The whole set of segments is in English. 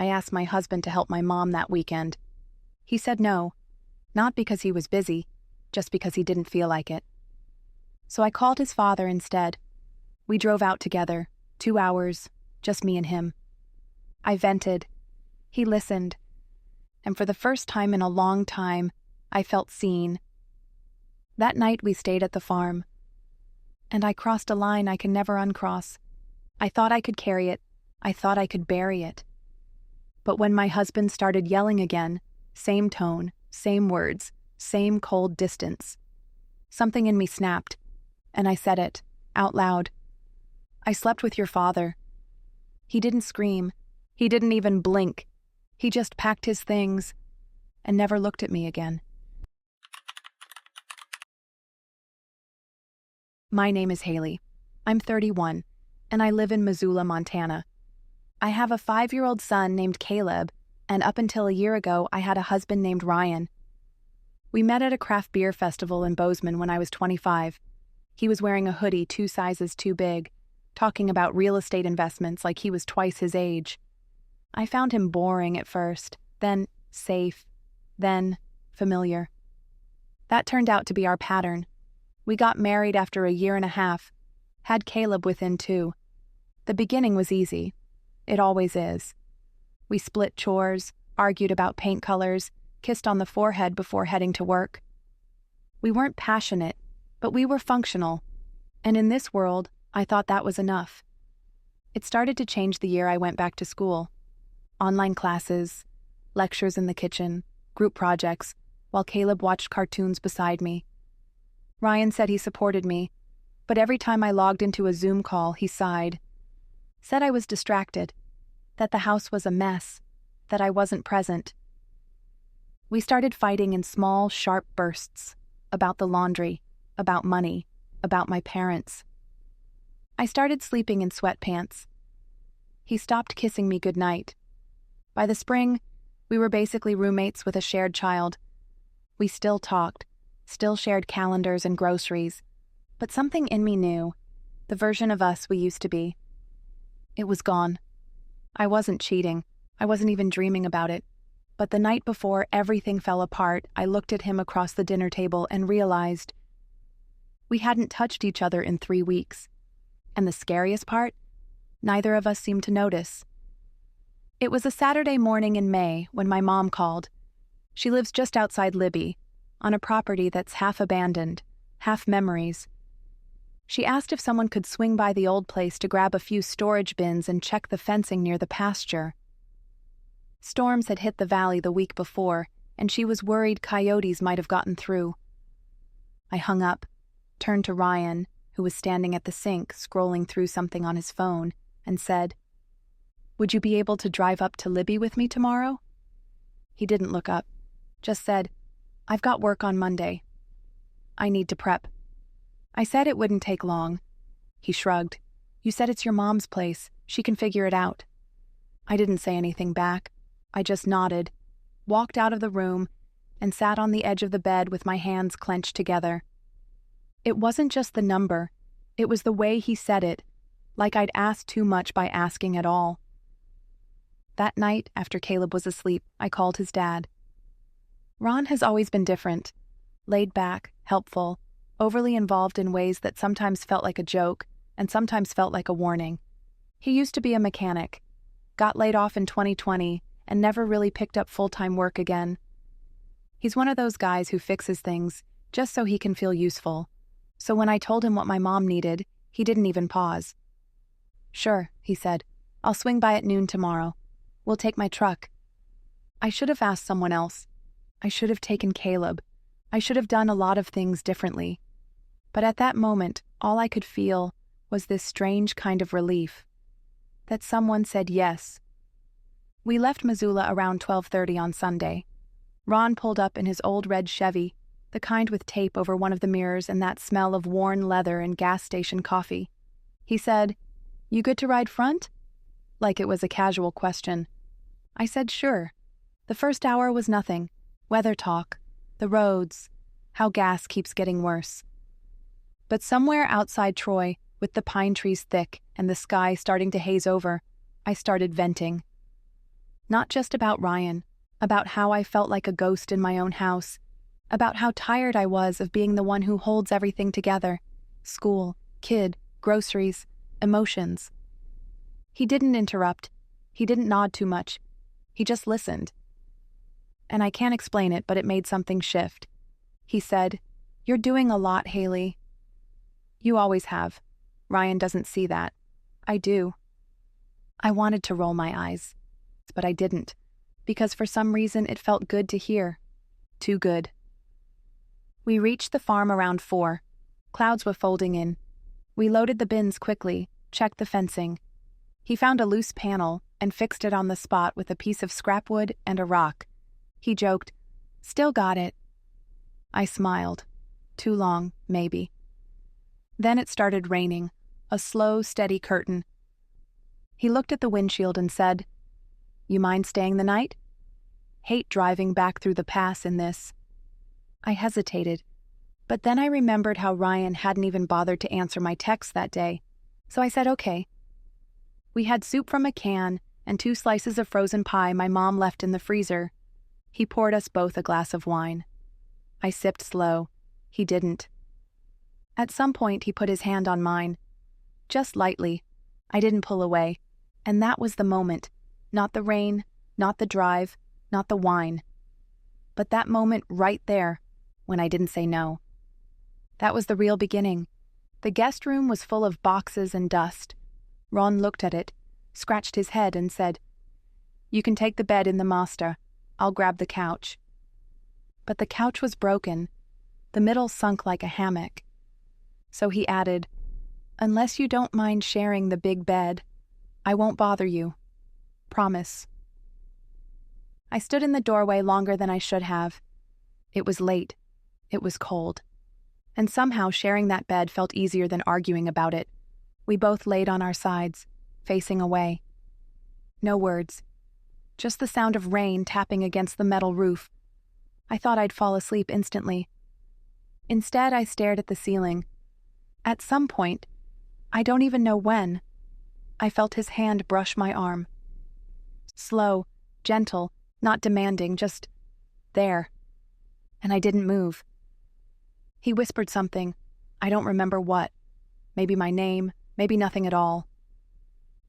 I asked my husband to help my mom that weekend. He said no, not because he was busy, just because he didn't feel like it. So I called his father instead. We drove out together, 2 hours, just me and him. I vented. He listened. And for the first time in a long time, I felt seen. That night we stayed at the farm. And I crossed a line I can never uncross. I thought I could carry it. I thought I could bury it. But when my husband started yelling again, same tone, same words, same cold distance, something in me snapped, and I said it, out loud. I slept with your father. He didn't scream. He didn't even blink. He just packed his things and never looked at me again. My name is Haley. I'm 31, and I live in Missoula, Montana. I have a 5-year-old son named Caleb, and up until a year ago, I had a husband named Ryan. We met at a craft beer festival in Bozeman when I was 25. He was wearing a hoodie 2 sizes too big, talking about real estate investments like he was twice his age. I found him boring at first, then safe, then familiar. That turned out to be our pattern. We got married after a year and a half, had Caleb within 2. The beginning was easy. It always is. We split chores, argued about paint colors, kissed on the forehead before heading to work. We weren't passionate, but we were functional. And in this world, I thought that was enough. It started to change the year I went back to school. Online classes, lectures in the kitchen, group projects, while Caleb watched cartoons beside me. Ryan said he supported me, but every time I logged into a Zoom call, he sighed. Said I was distracted, that the house was a mess, that I wasn't present. We started fighting in small, sharp bursts, about the laundry, about money, about my parents. I started sleeping in sweatpants. He stopped kissing me goodnight. By the spring, we were basically roommates with a shared child. We still talked, still shared calendars and groceries, but something in me knew, the version of us we used to be. It was gone. I wasn't cheating. I wasn't even dreaming about it. But the night before everything fell apart, I looked at him across the dinner table and realized we hadn't touched each other in 3 weeks. And the scariest part? Neither of us seemed to notice. It was a Saturday morning in May when my mom called. She lives just outside Libby, on a property that's half abandoned, half memories. She asked if someone could swing by the old place to grab a few storage bins and check the fencing near the pasture. Storms had hit the valley the week before, and she was worried coyotes might have gotten through. I hung up, turned to Ryan, who was standing at the sink scrolling through something on his phone, and said, "Would you be able to drive up to Libby with me tomorrow?" He didn't look up, just said, "I've got work on Monday. I need to prep." I said it wouldn't take long. He shrugged. "You said it's your mom's place. She can figure it out." I didn't say anything back. I just nodded, walked out of the room, and sat on the edge of the bed with my hands clenched together. It wasn't just the number. It was the way he said it, like I'd asked too much by asking at all. That night, after Caleb was asleep, I called his dad. Ron has always been different. Laid back, helpful, overly involved in ways that sometimes felt like a joke and sometimes felt like a warning. He used to be a mechanic, got laid off in 2020, and never really picked up full-time work again. He's one of those guys who fixes things just so he can feel useful. So when I told him what my mom needed, he didn't even pause. "Sure," he said. "I'll swing by at noon tomorrow. We'll take my truck." I should have asked someone else. I should have taken Caleb. I should have done a lot of things differently. But at that moment, all I could feel was this strange kind of relief. That someone said yes. We left Missoula around 12:30 on Sunday. Ron pulled up in his old red Chevy, the kind with tape over one of the mirrors and that smell of worn leather and gas station coffee. He said, "You good to ride front?" Like it was a casual question. I said sure. The first hour was nothing. Weather talk, the roads, how gas keeps getting worse. But somewhere outside Troy, with the pine trees thick and the sky starting to haze over, I started venting. Not just about Ryan, about how I felt like a ghost in my own house, about how tired I was of being the one who holds everything together: school, kid, groceries, emotions. He didn't interrupt. He didn't nod too much. He just listened. And I can't explain it, but it made something shift. He said, "You're doing a lot, Haley." "You always have. Ryan doesn't see that. I do." I wanted to roll my eyes, but I didn't, because for some reason it felt good to hear. Too good. We reached the farm around 4. Clouds were folding in. We loaded the bins quickly, checked the fencing. He found a loose panel and fixed it on the spot with a piece of scrap wood and a rock. He joked, "Still got it." I smiled. Too long, maybe. Then it started raining, a slow, steady curtain. He looked at the windshield and said, "You mind staying the night? Hate driving back through the pass in this." I hesitated, but then I remembered how Ryan hadn't even bothered to answer my text that day, so I said okay. We had soup from a can and 2 slices of frozen pie my mom left in the freezer. He poured us both a glass of wine. I sipped slow. He didn't. At some point, he put his hand on mine. Just lightly. I didn't pull away. And that was the moment. Not the rain, not the drive, not the wine. But that moment right there, when I didn't say no. That was the real beginning. The guest room was full of boxes and dust. Ron looked at it, scratched his head and said, "You can take the bed in the master. I'll grab the couch." But the couch was broken. The middle sunk like a hammock. So he added, "Unless you don't mind sharing the big bed, I won't bother you. Promise." I stood in the doorway longer than I should have. It was late. It was cold. And somehow sharing that bed felt easier than arguing about it. We both laid on our sides, facing away. No words. Just the sound of rain tapping against the metal roof. I thought I'd fall asleep instantly. Instead, I stared at the ceiling. At some point, I don't even know when, I felt his hand brush my arm. Slow, gentle, not demanding, just there. And I didn't move. He whispered something. I don't remember what. Maybe my name, maybe nothing at all.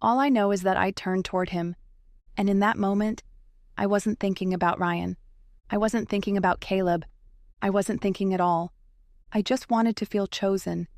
All I know is that I turned toward him, and in that moment, I wasn't thinking about Ryan. I wasn't thinking about Caleb. I wasn't thinking at all. I just wanted to feel chosen.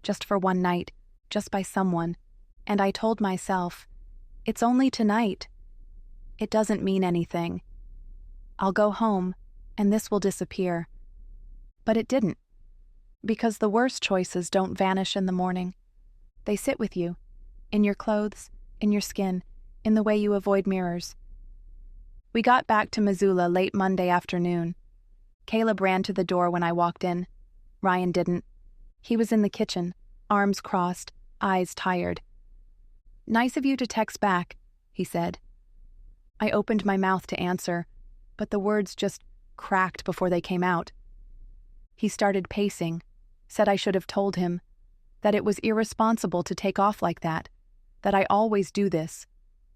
Just for one night, just by someone. And I told myself, it's only tonight. It doesn't mean anything. I'll go home, and this will disappear. But it didn't. Because the worst choices don't vanish in the morning. They sit with you, in your clothes, in your skin, in the way you avoid mirrors. We got back to Missoula late Monday afternoon. Caleb ran to the door when I walked in. Ryan didn't. He was in the kitchen, arms crossed, eyes tired. "Nice of you to text back," he said. I opened my mouth to answer, but the words just cracked before they came out. He started pacing, said I should have told him, that it was irresponsible to take off like that I always do this,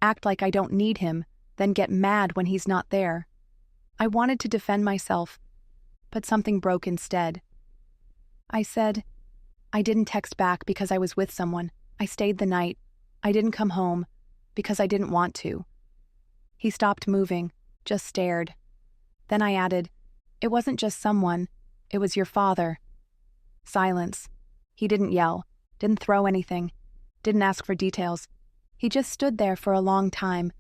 act like I don't need him, then get mad when he's not there. I wanted to defend myself, but something broke instead. I said, I didn't text back because I was with someone. I stayed the night. I didn't come home because I didn't want to. He stopped moving, just stared. Then I added, it wasn't just someone, it was your father. Silence. He didn't yell, didn't throw anything, didn't ask for details. He just stood there for a long time,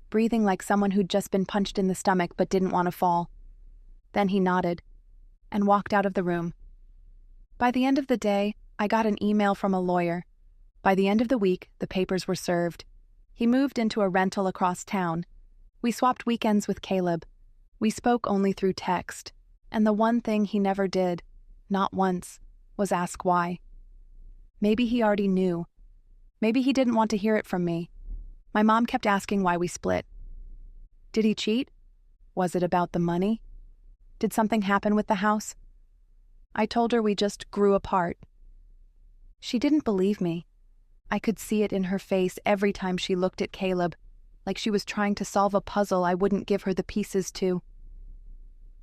breathing like someone who'd just been punched in the stomach but didn't want to fall. Then he nodded and walked out of the room. By the end of the day, I got an email from a lawyer. By the end of the week, the papers were served. He moved into a rental across town. We swapped weekends with Caleb. We spoke only through text. And the one thing he never did, not once, was ask why. Maybe he already knew. Maybe he didn't want to hear it from me. My mom kept asking why we split. Did he cheat? Was it about the money? Did something happen with the house? I told her we just grew apart. She didn't believe me. I could see it in her face every time she looked at Caleb, like she was trying to solve a puzzle I wouldn't give her the pieces to.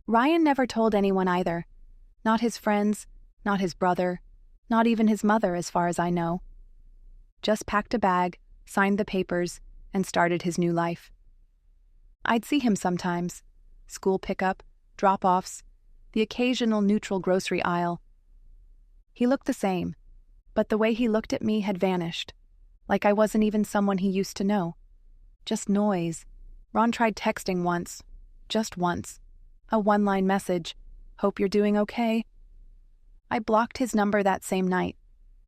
Ryan never told anyone either. Not his friends, not his brother, not even his mother as far as I know. Just packed a bag, signed the papers, and started his new life. I'd see him sometimes. School pickup, drop-offs, the occasional neutral grocery aisle. He looked the same, but the way he looked at me had vanished, like I wasn't even someone he used to know. Just noise. Ron tried texting once, just once. A one-line message, "Hope you're doing okay." I blocked his number that same night.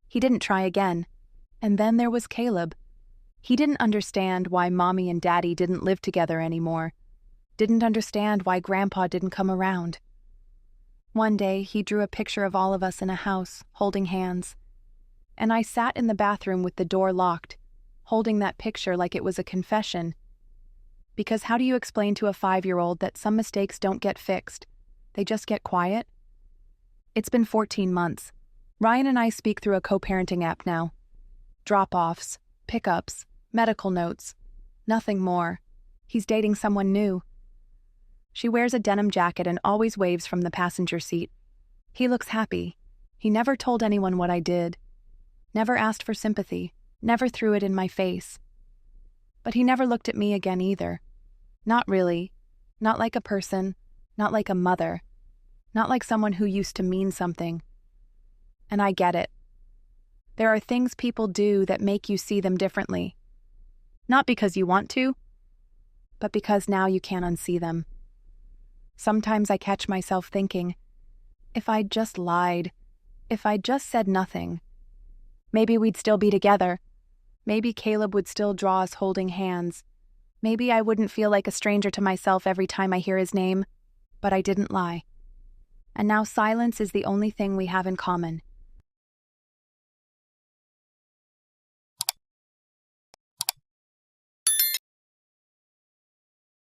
He didn't try again. And then there was Caleb. He didn't understand why Mommy and Daddy didn't live together anymore. Didn't understand why Grandpa didn't come around. One day, he drew a picture of all of us in a house, holding hands. And I sat in the bathroom with the door locked, holding that picture like it was a confession. Because how do you explain to a 5-year-old that some mistakes don't get fixed? They just get quiet? It's been 14 months. Ryan and I speak through a co-parenting app now. Drop-offs, pickups, medical notes. Nothing more. He's dating someone new. She wears a denim jacket and always waves from the passenger seat. He looks happy. He never told anyone what I did. Never asked for sympathy. Never threw it in my face. But he never looked at me again either. Not really. Not like a person. Not like a mother. Not like someone who used to mean something. And I get it. There are things people do that make you see them differently. Not because you want to, but because now you can't unsee them. Sometimes I catch myself thinking, if I'd just lied, if I'd just said nothing, maybe we'd still be together. Maybe Caleb would still draw us holding hands. Maybe I wouldn't feel like a stranger to myself every time I hear his name, but I didn't lie. And now silence is the only thing we have in common.